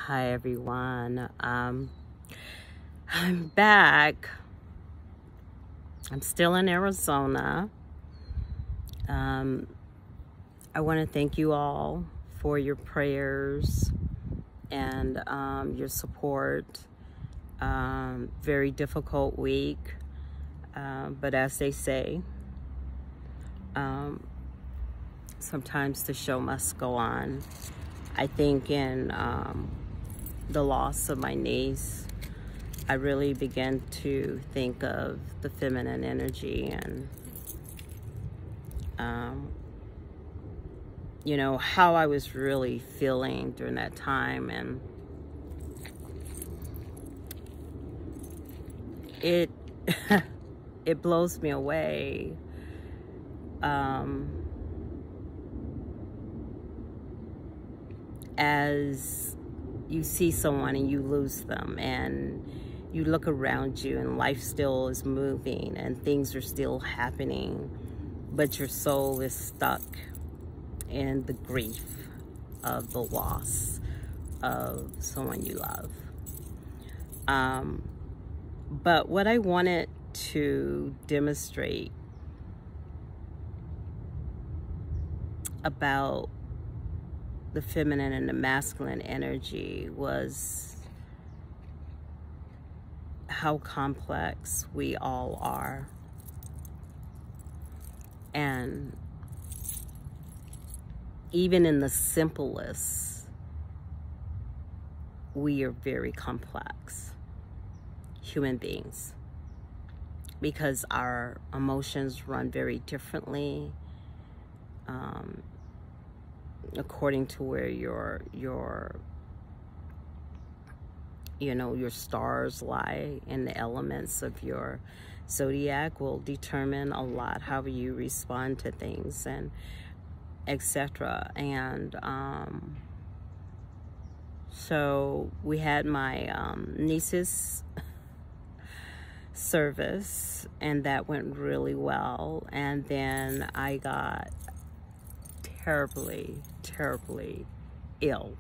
Hi everyone. I'm back. I'm still in Arizona. I want to thank you all for your prayers and your support. Very difficult week, but as they say, sometimes the show must go on. I think in the loss of my niece, I really began to think of the feminine energy and, you know, how I was really feeling during that time. And it, it blows me away. As you see someone and you lose them and you look around you and life still is moving and things are still happening, but your soul is stuck in the grief of the loss of someone you love. But what I wanted to demonstrate about the feminine and the masculine energy was how complex we all are. And even in the simplest, we are very complex human beings because our emotions run very differently. According to where your stars lie, and the elements of your zodiac will determine a lot how you respond to things and etc. And so we had my niece's service, and that went really well. And then I got terribly ill,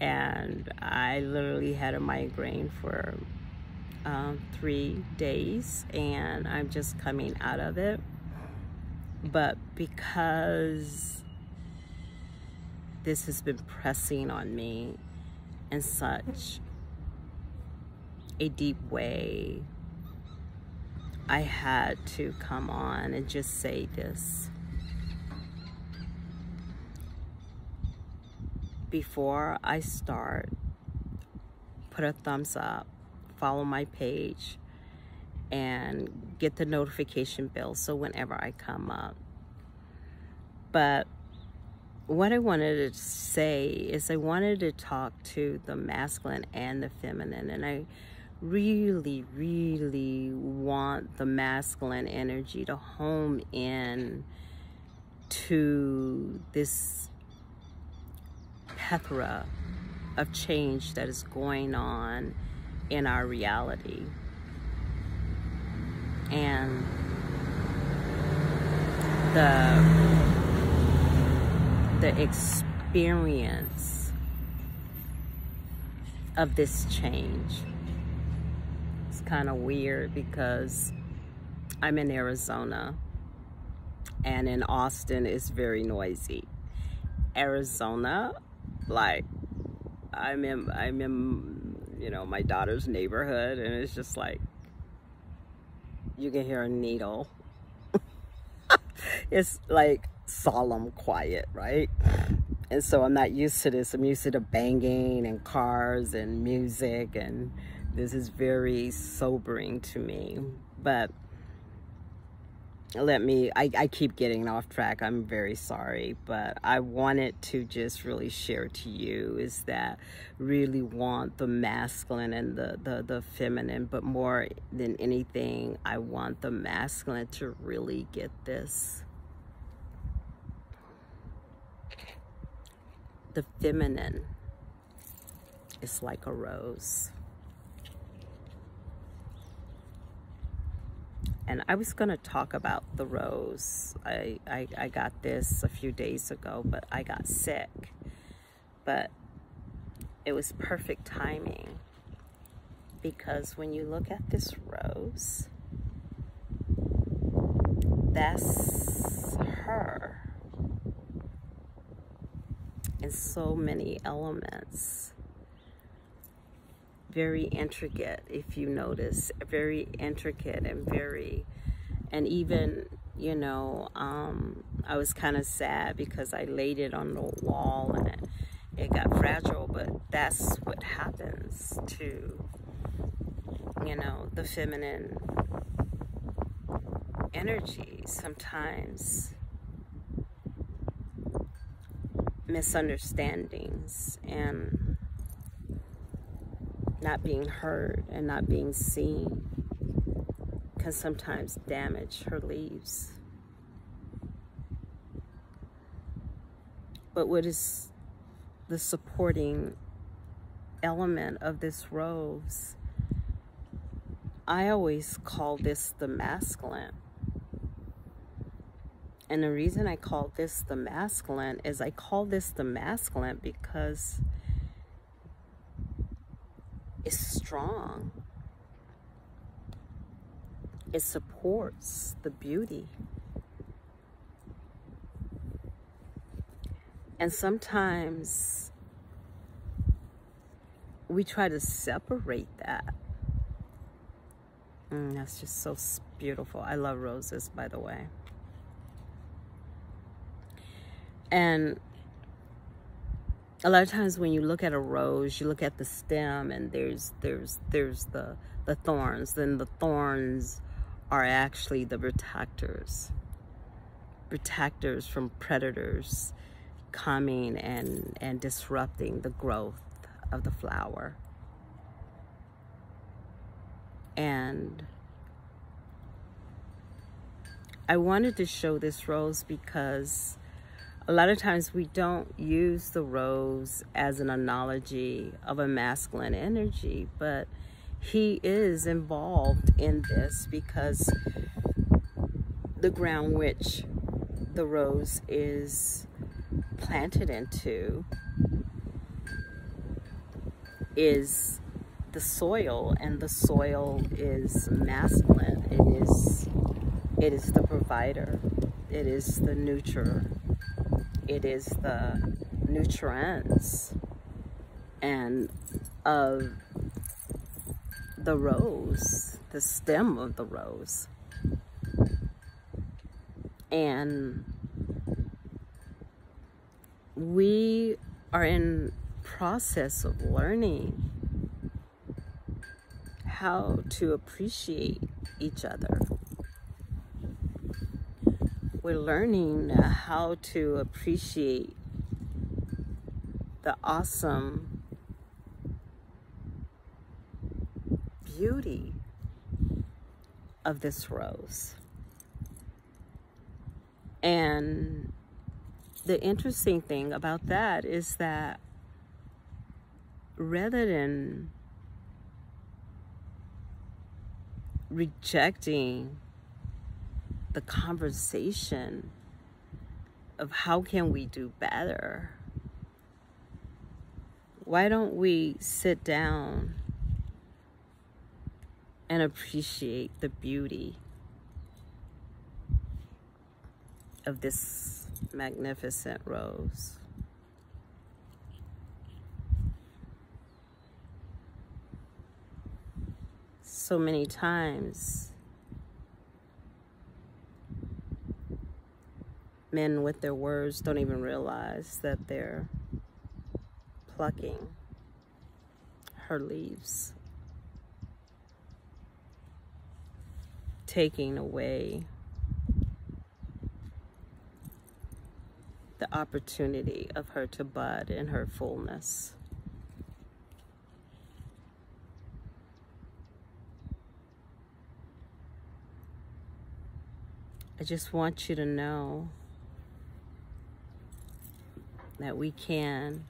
and I literally had a migraine for 3 days, and I'm just coming out of it. But because this has been pressing on me in such a deep way, I had to come on and just say this. Before I start, put a thumbs up, follow my page, and get the notification bell so whenever I come up. But what I wanted to say is I wanted to talk to the masculine and the feminine, and I really want the masculine energy to home in to this plethora of change that is going on in our reality. And the experience of this change. It's kind of weird because I'm in Arizona, and in Austin it's very noisy. Arizona, like I'm in my daughter's neighborhood, and it's just like you can hear a needle. It's like solemn quiet, right? And so I'm not used to this. I'm used to the banging and cars and music, and this is very sobering to me. But I keep getting off track. I'm very sorry, but I wanted to just really share to you is that really want the masculine and the feminine, but more than anything, I want the masculine to really get this. The feminine is like a rose. And I was going to talk about the rose. I got this a few days ago, but I got sick. But it was perfect timing, because when you look at this rose, that's her in so many elements. Very intricate, if you notice, very intricate and even, you know, I was kind of sad because I laid it on the wall and it got fragile, but that's what happens to, you know, the feminine energy. Sometimes misunderstandings and not being heard and not being seen can sometimes damage her leaves. But what is the supporting element of this rose? I always call this the masculine. And the reason I call this the masculine is I call this the masculine because it's strong. It supports the beauty. And sometimes we try to separate that. That's just so beautiful. I love roses, by the way. And a lot of times when you look at a rose, you look at the stem and there's the thorns. Then the thorns are actually the protectors from predators coming and disrupting the growth of the flower. And I wanted to show this rose because a lot of times we don't use the rose as an analogy of a masculine energy, but he is involved in this because the ground which the rose is planted into is the soil, and the soil is masculine. It is the provider. It is the nurturer. It is the nutrients and of the rose, the stem of the rose. And we are in process of learning how to appreciate each other. We're learning how to appreciate the awesome beauty of this rose. And the interesting thing about that is that rather than rejecting the conversation of how can we do better, why don't we sit down and appreciate the beauty of this magnificent rose? So many times, men with their words don't even realize that they're plucking her leaves, taking away the opportunity of her to bud in her fullness. I just want you to know that we can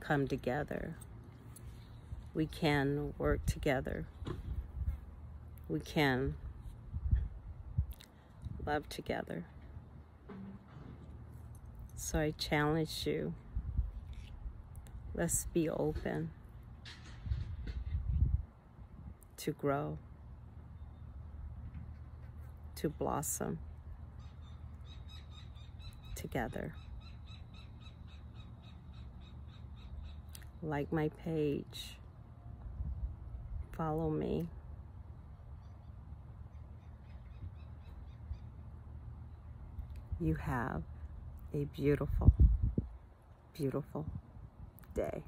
come together. We can work together. We can love together. So I challenge you Let's be open to grow, to blossom together. Like my page, follow me. You have a beautiful, beautiful day.